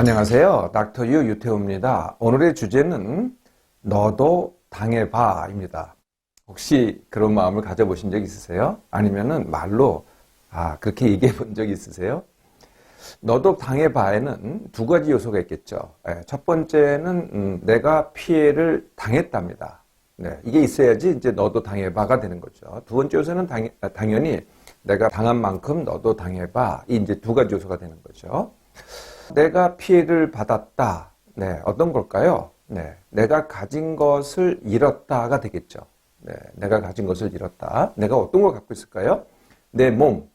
안녕하세요. 닥터유 유태우입니다. 오늘의 주제는 너도 당해봐입니다. 혹시 그런 마음을 가져보신 적 있으세요? 아니면은 말로 그렇게 얘기해 본 적 있으세요? 너도 당해봐에는 두 가지 요소가 있겠죠. 첫 번째는 내가 피해를 당했답니다. 네, 이게 있어야지 이제 너도 당해봐가 되는 거죠. 두 번째 요소는 당연히 내가 당한 만큼 너도 당해봐. 이 이제 두 가지 요소가 되는 거죠. 내가 피해를 받았다. 네, 어떤 걸까요? 네, 내가 가진 것을 잃었다가 되겠죠. 네, 내가 가진 것을 잃었다. 내가 어떤 걸 갖고 있을까요? 내 몸,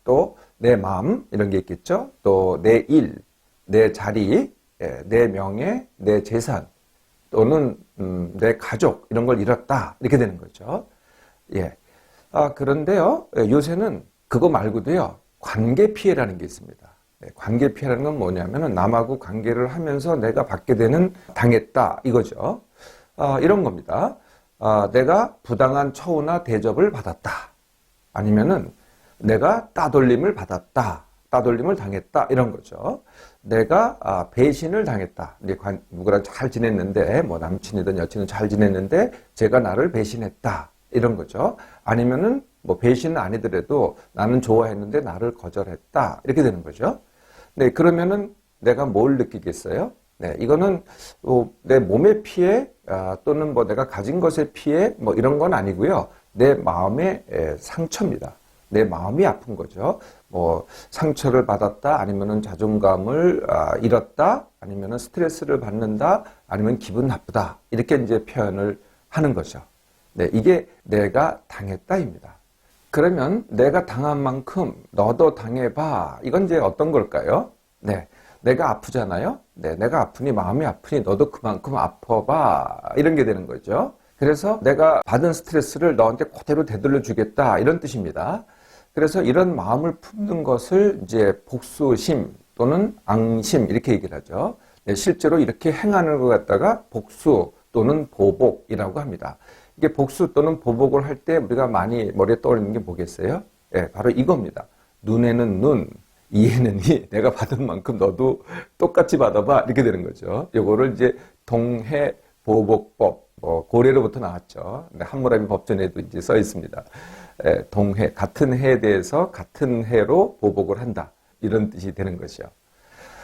또 내 마음 이런 게 있겠죠. 또 내 일, 내 자리, 내 명예, 내 재산, 또는 내 가족 이런 걸 잃었다. 이렇게 되는 거죠. 예. 그런데요, 요새는 그거 말고도요, 관계 피해라는 게 있습니다. 관계 피해라는 건 뭐냐면은 남하고 관계를 하면서 내가 받게 되는 당했다 이거죠. 이런 겁니다. 내가 부당한 처우나 대접을 받았다. 아니면은 내가 따돌림을 받았다. 따돌림을 당했다. 이런 거죠. 내가 배신을 당했다. 이제 누구랑 잘 지냈는데 뭐 남친이든 여친은 잘 지냈는데 제가 나를 배신했다. 이런 거죠. 아니면은 뭐 배신은 아니더라도 나는 좋아했는데 나를 거절했다. 이렇게 되는 거죠. 네, 그러면은 내가 뭘 느끼겠어요? 네, 이거는 내 몸의 피해 또는 뭐 내가 가진 것의 피해 뭐 이런 건 아니고요. 내 마음의 상처입니다. 내 마음이 아픈 거죠. 뭐 상처를 받았다, 아니면은 자존감을 잃었다, 아니면은 스트레스를 받는다, 아니면 기분 나쁘다 이렇게 이제 표현을 하는 거죠. 네, 이게 내가 당했다입니다. 그러면 내가 당한 만큼 너도 당해봐. 이건 이제 어떤 걸까요? 네, 내가 아프잖아요. 네, 내가 아프니 마음이 아프니 너도 그만큼 아파봐. 이런 게 되는 거죠. 그래서 내가 받은 스트레스를 너한테 그대로 되돌려 주겠다. 이런 뜻입니다. 그래서 이런 마음을 품는 것을 이제 복수심 또는 앙심 이렇게 얘기를 하죠. 네, 실제로 이렇게 행하는 것 갖다가 복수 또는 보복이라고 합니다. 이게 복수 또는 보복을 할 때 우리가 많이 머리에 떠오르는 게 뭐겠어요? 예, 바로 이겁니다. 눈에는 눈, 이에는 이, 내가 받은 만큼 너도 똑같이 받아봐. 이렇게 되는 거죠. 요거를 이제 동해보복법, 고래로부터 나왔죠. 한무라비 법전에도 이제 써 있습니다. 동해, 같은 해에 대해서 같은 해로 보복을 한다. 이런 뜻이 되는 것이요.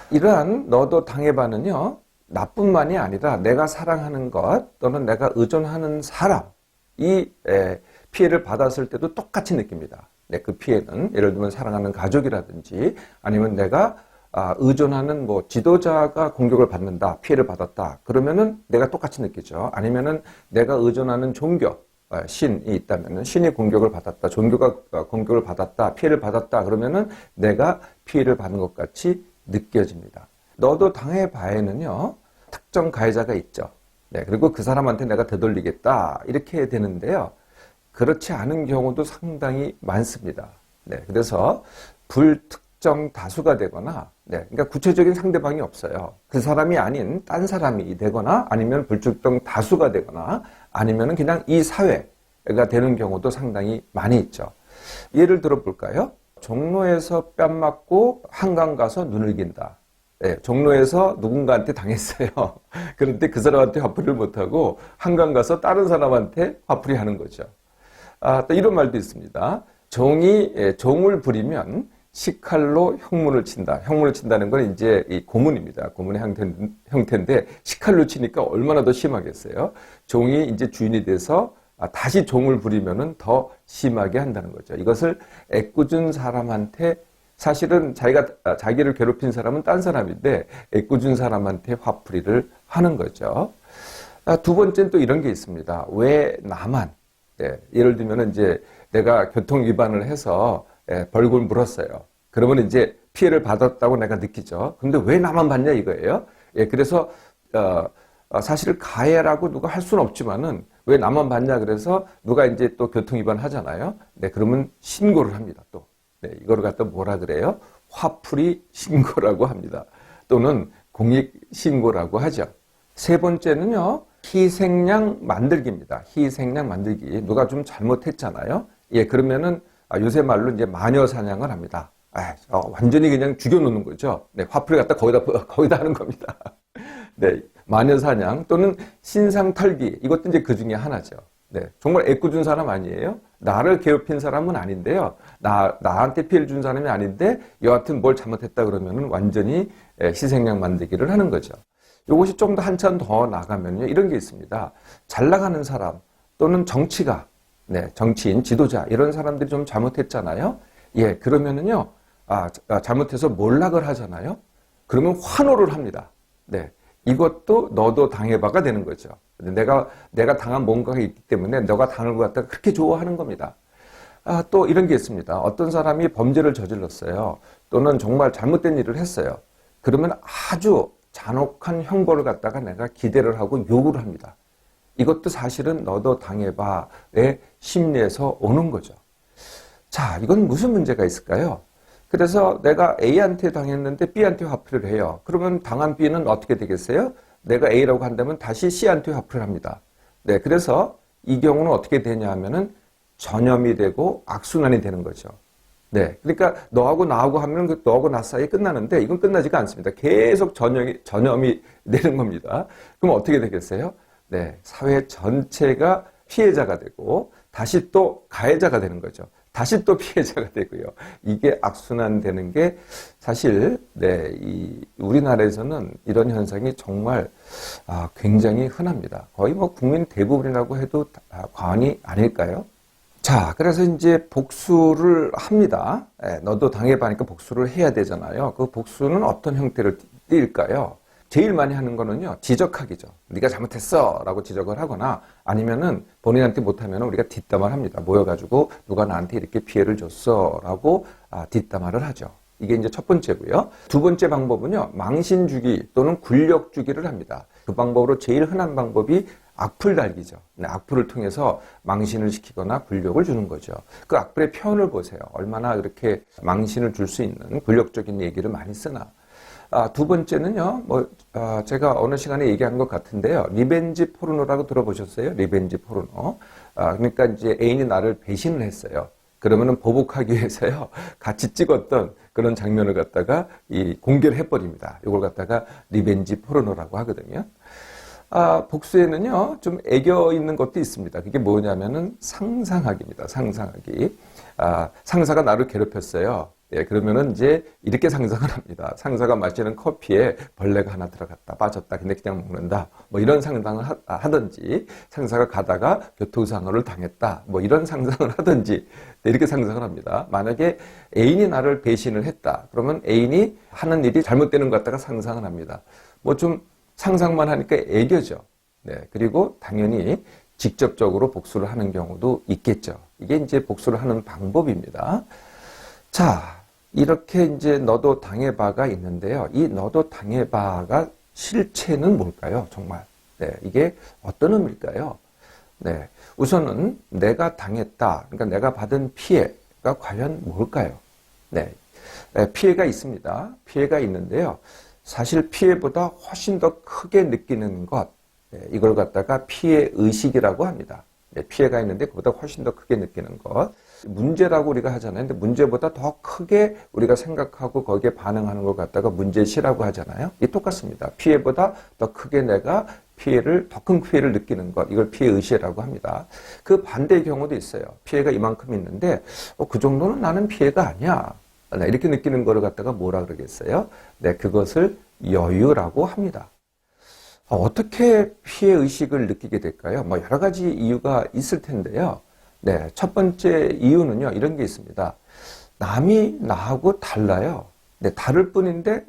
이러한 너도 당해봐는요, 나뿐만이 아니라 내가 사랑하는 것 또는 내가 의존하는 사람 이 피해를 받았을 때도 똑같이 느낍니다. 네, 그 피해는 예를 들면 사랑하는 가족이라든지 아니면 내가 의존하는 뭐 지도자가 공격을 받는다, 피해를 받았다. 그러면은 내가 똑같이 느끼죠. 아니면은 내가 의존하는 종교, 신이 있다면은 신이 공격을 받았다, 종교가 공격을 받았다, 피해를 받았다. 그러면은 내가 피해를 받는 것 같이 느껴집니다. 너도 당해봐에는요, 특정 가해자가 있죠. 네, 그리고 그 사람한테 내가 되돌리겠다. 이렇게 되는데요. 그렇지 않은 경우도 상당히 많습니다. 네, 그래서 불특정 다수가 되거나, 네, 그러니까 구체적인 상대방이 없어요. 그 사람이 아닌 딴 사람이 되거나, 아니면 불특정 다수가 되거나, 아니면 그냥 이 사회가 되는 경우도 상당히 많이 있죠. 예를 들어 볼까요? 종로에서 뺨 맞고 한강 가서 눈을 긴다. 네, 종로에서 누군가한테 당했어요. 그런데 그 사람한테 화풀이를 못하고 한강 가서 다른 사람한테 화풀이 하는 거죠. 또 이런 말도 있습니다. 종을 부리면 식칼로 형문을 친다. 형문을 친다는 건 이제 이 고문입니다. 고문의 형태인데 식칼로 치니까 얼마나 더 심하겠어요. 종이 이제 주인이 돼서 다시 종을 부리면은 더 심하게 한다는 거죠. 이것을 애꿎은 사람한테 사실은 자기를 괴롭힌 사람은 딴 사람인데 애꿎은 사람한테 화풀이를 하는 거죠. 두 번째는 또 이런 게 있습니다. 왜 나만? 네, 예를 들면 이제 내가 교통 위반을 해서 벌금을 물었어요. 그러면 이제 피해를 받았다고 내가 느끼죠. 근데 왜 나만 받냐 이거예요. 예, 그래서 사실 가해라고 누가 할 수는 없지만은 왜 나만 받냐 그래서 누가 이제 또 교통 위반 하잖아요. 네, 그러면 신고를 합니다. 또. 네, 이거를 갖다 뭐라 그래요? 화풀이 신고라고 합니다. 또는 공익신고라고 하죠. 세 번째는요, 희생양 만들기입니다. 희생양 만들기. 누가 좀 잘못했잖아요. 예, 그러면은 요새 말로 이제 마녀 사냥을 합니다. 완전히 그냥 죽여놓는 거죠. 네, 화풀이 갖다 거기다 하는 겁니다. 네, 마녀사냥 또는 신상털기, 이것도 이제 그 중에 하나죠. 네, 정말 애꿎은 사람 아니에요? 나를 괴롭힌 사람은 아닌데요. 나한테 피해를 준 사람이 아닌데 여하튼 뭘 잘못했다 그러면은 완전히 희생양 만들기를 하는 거죠. 이것이 좀 더 한참 더 나가면요, 이런 게 있습니다. 잘 나가는 사람 또는 정치가, 네, 정치인, 지도자 이런 사람들이 좀 잘못했잖아요. 예, 그러면은요, 잘못해서 몰락을 하잖아요. 그러면 환호를 합니다. 네, 이것도 너도 당해봐가 되는 거죠. 내가 당한 뭔가가 있기 때문에 너가 당한 것 같다가 그렇게 좋아하는 겁니다. 또 이런 게 있습니다. 어떤 사람이 범죄를 저질렀어요. 또는 정말 잘못된 일을 했어요. 그러면 아주 잔혹한 형벌을 갖다가 내가 기대를 하고 요구를 합니다. 이것도 사실은 너도 당해봐의 심리에서 오는 거죠. 자, 이건 무슨 문제가 있을까요? 그래서 내가 A한테 당했는데 B한테 화풀이를 해요. 그러면 당한 B는 어떻게 되겠어요? 내가 A라고 한다면 다시 C한테 화풀이를 합니다. 네, 그래서 이 경우는 어떻게 되냐 하면은 전염이 되고 악순환이 되는 거죠. 네, 그러니까 너하고 나하고 하면 그 너하고 나 사이에 끝나는데 이건 끝나지가 않습니다. 계속 전염이 되는 겁니다. 그럼 어떻게 되겠어요? 네, 사회 전체가 피해자가 되고 다시 또 가해자가 되는 거죠. 다시 또 피해자가 되고요. 이게 악순환 되는 게 사실 우리나라에서는 이런 현상이 정말 굉장히 흔합니다. 거의 뭐 국민 대부분이라고 해도 과언이 아닐까요? 자, 그래서 이제 복수를 합니다. 너도 당해봐니까 복수를 해야 되잖아요. 그 복수는 어떤 형태를 띨까요? 제일 많이 하는 거는요, 지적하기죠. 네가 잘못했어 라고 지적을 하거나 아니면은 본인한테 못하면 우리가 뒷담화를 합니다. 모여가지고 누가 나한테 이렇게 피해를 줬어 라고 뒷담화를 하죠. 이게 이제 첫 번째고요. 두 번째 방법은요, 망신 주기 또는 굴력 주기를 합니다. 그 방법으로 제일 흔한 방법이 악플 달기죠. 악플을 통해서 망신을 시키거나 굴욕을 주는 거죠. 그 악플의 표현을 보세요. 얼마나 그렇게 망신을 줄 수 있는 굴욕적인 얘기를 많이 쓰나. 두 번째는요, 제가 어느 시간에 얘기한 것 같은데요. 리벤지 포르노라고 들어보셨어요? 리벤지 포르노. 그러니까 이제 애인이 나를 배신을 했어요. 그러면은 보복하기 위해서요, 같이 찍었던 그런 장면을 갖다가 공개를 해버립니다. 이걸 갖다가 리벤지 포르노라고 하거든요. 복수에는요, 좀 애교 있는 것도 있습니다. 그게 뭐냐면은 상상하기입니다. 상상하기. 상사가 나를 괴롭혔어요. 예, 그러면은 이제 이렇게 상상을 합니다. 상사가 마시는 커피에 벌레가 하나 들어갔다, 빠졌다, 근데 그냥 먹는다. 뭐 이런 상상을 하든지, 상사가 가다가 교통사고를 당했다. 뭐 이런 상상을 하든지, 이렇게 상상을 합니다. 만약에 애인이 나를 배신을 했다. 그러면 애인이 하는 일이 잘못되는 것 같다가 상상을 합니다. 뭐 좀 상상만 하니까 애교죠. 네. 그리고 당연히 직접적으로 복수를 하는 경우도 있겠죠. 이게 이제 복수를 하는 방법입니다. 자, 이렇게 이제 너도 당해봐가 있는데요. 이 너도 당해봐가 실체는 뭘까요? 정말. 네. 이게 어떤 의미일까요? 네. 우선은 내가 당했다. 그러니까 내가 받은 피해가 과연 뭘까요? 네. 피해가 있습니다. 피해가 있는데요. 사실 피해보다 훨씬 더 크게 느끼는 것, 이걸 갖다가 피해 의식이라고 합니다. 피해가 있는데 그보다 훨씬 더 크게 느끼는 것. 문제라고 우리가 하잖아요. 근데 문제보다 더 크게 우리가 생각하고 거기에 반응하는 걸 갖다가 문제시라고 하잖아요. 이 똑같습니다. 피해보다 더 크게 내가 더 큰 피해를 느끼는 것, 이걸 피해 의식이라고 합니다. 그 반대의 경우도 있어요. 피해가 이만큼 있는데 그 정도는 나는 피해가 아니야. 이렇게 느끼는 거를 갖다가 뭐라 그러겠어요? 네, 그것을 여유라고 합니다. 어떻게 피해의식을 느끼게 될까요? 뭐 여러 가지 이유가 있을 텐데요. 네, 첫 번째 이유는요, 이런 게 있습니다. 남이 나하고 달라요. 네, 다를 뿐인데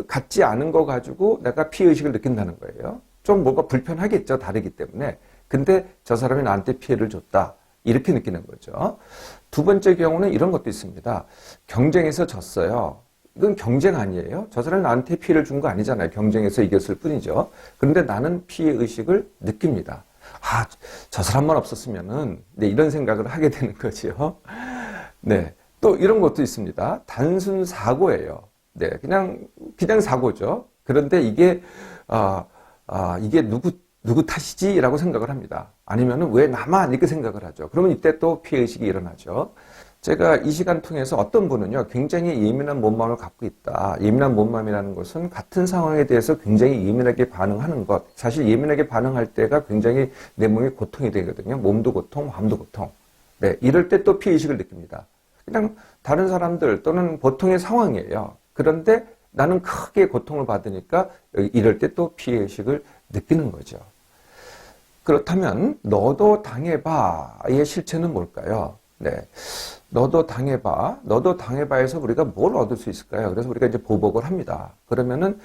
같지 않은 거 가지고 내가 피해의식을 느낀다는 거예요. 좀 뭐가 불편하겠죠, 다르기 때문에. 근데 저 사람이 나한테 피해를 줬다. 이렇게 느끼는 거죠. 두 번째 경우는 이런 것도 있습니다. 경쟁에서 졌어요. 이건 경쟁 아니에요. 저 사람이 나한테 피해를 준 거 아니잖아요. 경쟁에서 이겼을 뿐이죠. 그런데 나는 피해 의식을 느낍니다. 저 사람만 없었으면은, 네, 이런 생각을 하게 되는 거죠. 네. 또 이런 것도 있습니다. 단순 사고예요. 네. 그냥 사고죠. 그런데 이게 누구 탓이지? 라고 생각을 합니다. 아니면은 왜 나만? 이렇게 생각을 하죠. 그러면 이때 또 피해의식이 일어나죠. 제가 이 시간 통해서 어떤 분은요, 굉장히 예민한 몸마음을 갖고 있다. 예민한 몸마음이라는 것은 같은 상황에 대해서 굉장히 예민하게 반응하는 것. 사실 예민하게 반응할 때가 굉장히 내 몸이 고통이 되거든요. 몸도 고통, 마음도 고통. 네, 이럴 때 또 피해의식을 느낍니다. 그냥 다른 사람들 또는 보통의 상황이에요. 그런데 나는 크게 고통을 받으니까 이럴 때 또 피해의식을 느끼는 거죠. 그렇다면 너도 당해봐의 실체는 뭘까요? 네, 너도 당해봐에서 우리가 뭘 얻을 수 있을까요? 그래서 우리가 이제 보복을 합니다. 그러면은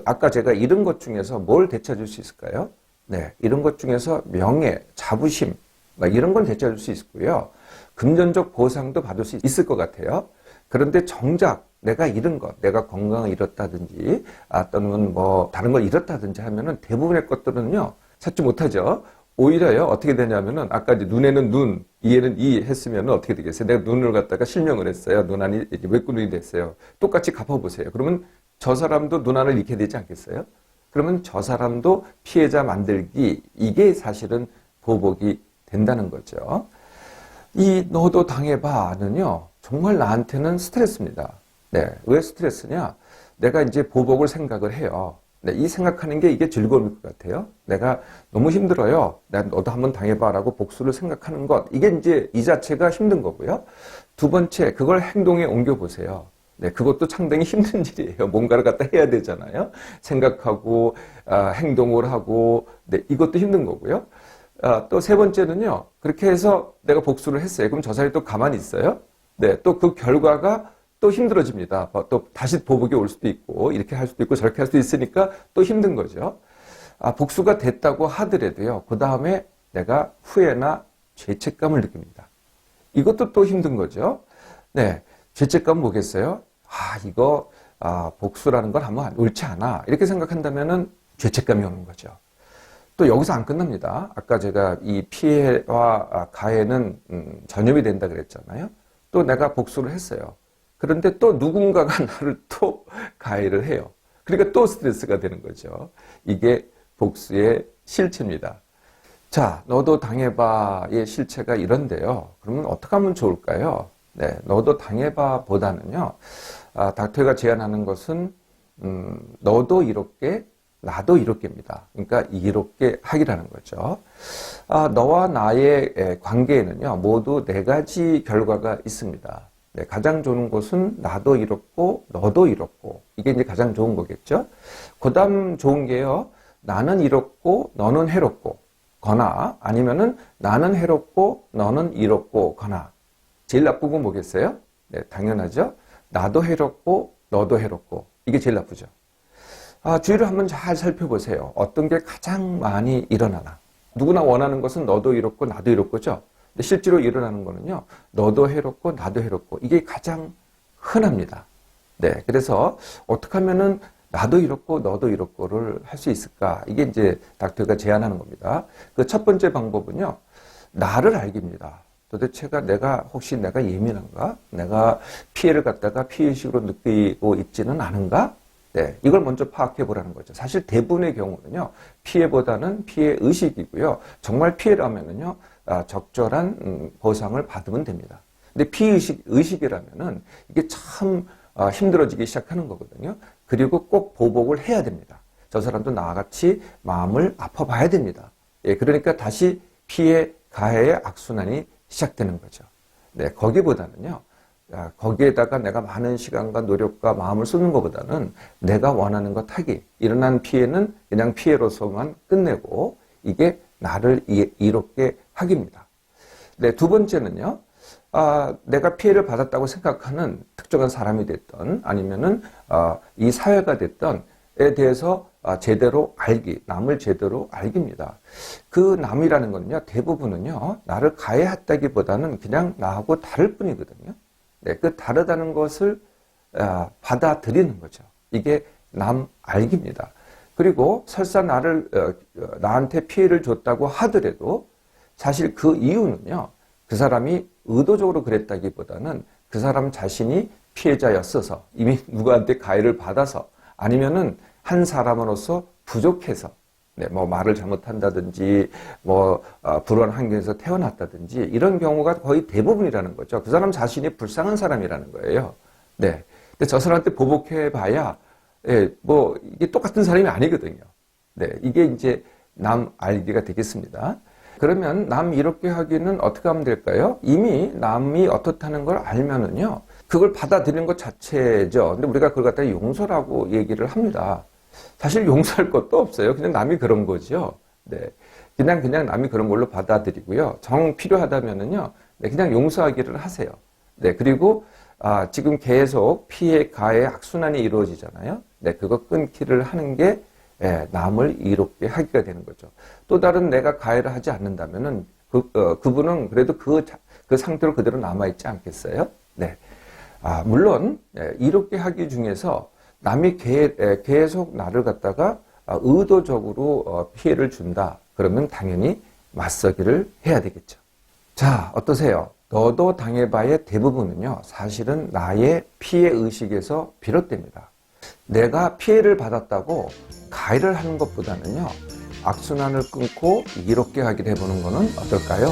아까 제가 잃은 것 중에서 뭘 되찾을 수 있을까요? 네, 잃은 것 중에서 명예, 자부심 이런 건 되찾을 수 있고요. 금전적 보상도 받을 수 있을 것 같아요. 그런데 정작 내가 잃은 것, 내가 건강을 잃었다든지 또는 뭐 다른 걸 잃었다든지 하면은 대부분의 것들은요 찾지 못하죠. 오히려요, 어떻게 되냐면은, 아까 이제 눈에는 눈, 이에는 이 했으면 어떻게 되겠어요? 내가 눈을 갖다가 실명을 했어요. 눈안이 외눈이 됐어요. 똑같이 갚아보세요. 그러면 저 사람도 눈안을 잃게 되지 않겠어요? 그러면 저 사람도 피해자 만들기, 이게 사실은 보복이 된다는 거죠. 이 너도 당해봐는요, 정말 나한테는 스트레스입니다. 네, 왜 스트레스냐? 내가 이제 보복을 생각을 해요. 네, 이 생각하는 게 이게 즐거움일 것 같아요. 내가 너무 힘들어요. 너도 한번 당해봐라고 복수를 생각하는 것. 이게 이제 이 자체가 힘든 거고요. 두 번째, 그걸 행동에 옮겨보세요. 네, 그것도 상당히 힘든 일이에요. 뭔가를 갖다 해야 되잖아요. 생각하고, 행동을 하고, 네, 이것도 힘든 거고요. 또 세 번째는요, 그렇게 해서 내가 복수를 했어요. 그럼 저 사람이 또 가만히 있어요. 네, 또 그 결과가 또 힘들어집니다. 또 다시 보복이 올 수도 있고 이렇게 할 수도 있고 저렇게 할 수도 있으니까 또 힘든 거죠. 복수가 됐다고 하더라도요. 그 다음에 내가 후회나 죄책감을 느낍니다. 이것도 또 힘든 거죠. 네, 죄책감 뭐겠어요? 이거 복수라는 건 한번 옳지 않아. 이렇게 생각한다면은 죄책감이 오는 거죠. 또 여기서 안 끝납니다. 아까 제가 이 피해와 가해는 전염이 된다 그랬잖아요. 또 내가 복수를 했어요. 그런데 또 누군가가 나를 또 가해를 해요. 그러니까 또 스트레스가 되는 거죠. 이게 복수의 실체입니다. 자, 너도 당해봐의 실체가 이런데요. 그러면 어떻게 하면 좋을까요? 네, 너도 당해봐 보다는요. 닥터가 제안하는 것은 너도 이롭게 나도 이롭게입니다. 그러니까 이롭게 하기라는 거죠. 너와 나의 관계에는요. 모두 네 가지 결과가 있습니다. 네, 가장 좋은 것은 나도 이롭고 너도 이롭고 이게 이제 가장 좋은 거겠죠. 그 다음 좋은 게요. 나는 이롭고 너는 해롭고 거나 아니면은 나는 해롭고 너는 이롭고 거나 제일 나쁜 건 뭐겠어요? 네, 당연하죠. 나도 해롭고 너도 해롭고 이게 제일 나쁘죠. 주위를 한번 잘 살펴보세요. 어떤 게 가장 많이 일어나나. 누구나 원하는 것은 너도 이롭고 나도 이롭고죠. 근데 실제로 일어나는 거는요. 너도 해롭고 나도 해롭고 이게 가장 흔합니다. 네, 그래서 어떻게 하면은 나도 이롭고 너도 이롭고를 할 수 있을까? 이게 이제 닥터가 제안하는 겁니다. 그 첫 번째 방법은요. 나를 알기입니다. 도대체가 혹시 내가 예민한가? 내가 피해를 갖다가 피해의식으로 느끼고 있지는 않은가? 네, 이걸 먼저 파악해 보라는 거죠. 사실 대부분의 경우는요, 피해보다는 피해의식이고요. 정말 피해라면은요, 적절한 보상을 받으면 됩니다. 근데 피의식이라면은 이게 참 힘들어지기 시작하는 거거든요. 그리고 꼭 보복을 해야 됩니다. 저 사람도 나와 같이 마음을 아파봐야 됩니다. 예, 그러니까 다시 피해 가해의 악순환이 시작되는 거죠. 네, 거기보다는요, 거기에다가 내가 많은 시간과 노력과 마음을 쏟는 것보다는 내가 원하는 것 하기. 일어난 피해는 그냥 피해로서만 끝내고 이게 나를 이롭게 하기입니다. 네, 두 번째는요. 내가 피해를 받았다고 생각하는 특정한 사람이 됐던 아니면은 이 사회가 됐던에 대해서 제대로 알기, 남을 제대로 알기입니다. 그 남이라는 건요, 대부분은요, 나를 가해했다기보다는 그냥 나하고 다를 뿐이거든요. 네, 그 다르다는 것을 받아들이는 거죠. 이게 남 알기입니다. 그리고 설사 나한테 피해를 줬다고 하더라도 사실 그 이유는요, 그 사람이 의도적으로 그랬다기보다는 그 사람 자신이 피해자였어서 이미 누구한테 가해를 받아서 아니면은 한 사람으로서 부족해서 네, 뭐 말을 잘못한다든지, 뭐 불우한 환경에서 태어났다든지 이런 경우가 거의 대부분이라는 거죠. 그 사람 자신이 불쌍한 사람이라는 거예요. 네, 근데 저 사람한테 보복해봐야 예, 뭐 이게 똑같은 사람이 아니거든요. 네, 이게 이제 남 알기가 되겠습니다. 그러면 남 이롭게 하기는 어떻게 하면 될까요? 이미 남이 어떻다는 걸 알면은요, 그걸 받아들이는 것 자체죠. 근데 우리가 그걸 갖다 용서라고 얘기를 합니다. 사실 용서할 것도 없어요. 그냥 남이 그런 거죠. 네. 그냥 남이 그런 걸로 받아들이고요. 정 필요하다면은요, 네, 그냥 용서하기를 하세요. 네. 그리고, 지금 계속 피해, 가해, 악순환이 이루어지잖아요. 네. 그거 끊기를 하는 게, 예, 남을 이롭게 하기가 되는 거죠. 또 다른 내가 가해를 하지 않는다면은, 그분은 그래도 그 상태로 그대로 남아있지 않겠어요? 네. 물론, 예, 이롭게 하기 중에서 남이 계속 나를 갖다가 의도적으로 피해를 준다. 그러면 당연히 맞서기를 해야 되겠죠. 자, 어떠세요? 너도 당해봐의 대부분은요, 사실은 나의 피해 의식에서 비롯됩니다. 내가 피해를 받았다고 가해를 하는 것보다는요, 악순환을 끊고 이롭게 하기를 해보는 것은 어떨까요?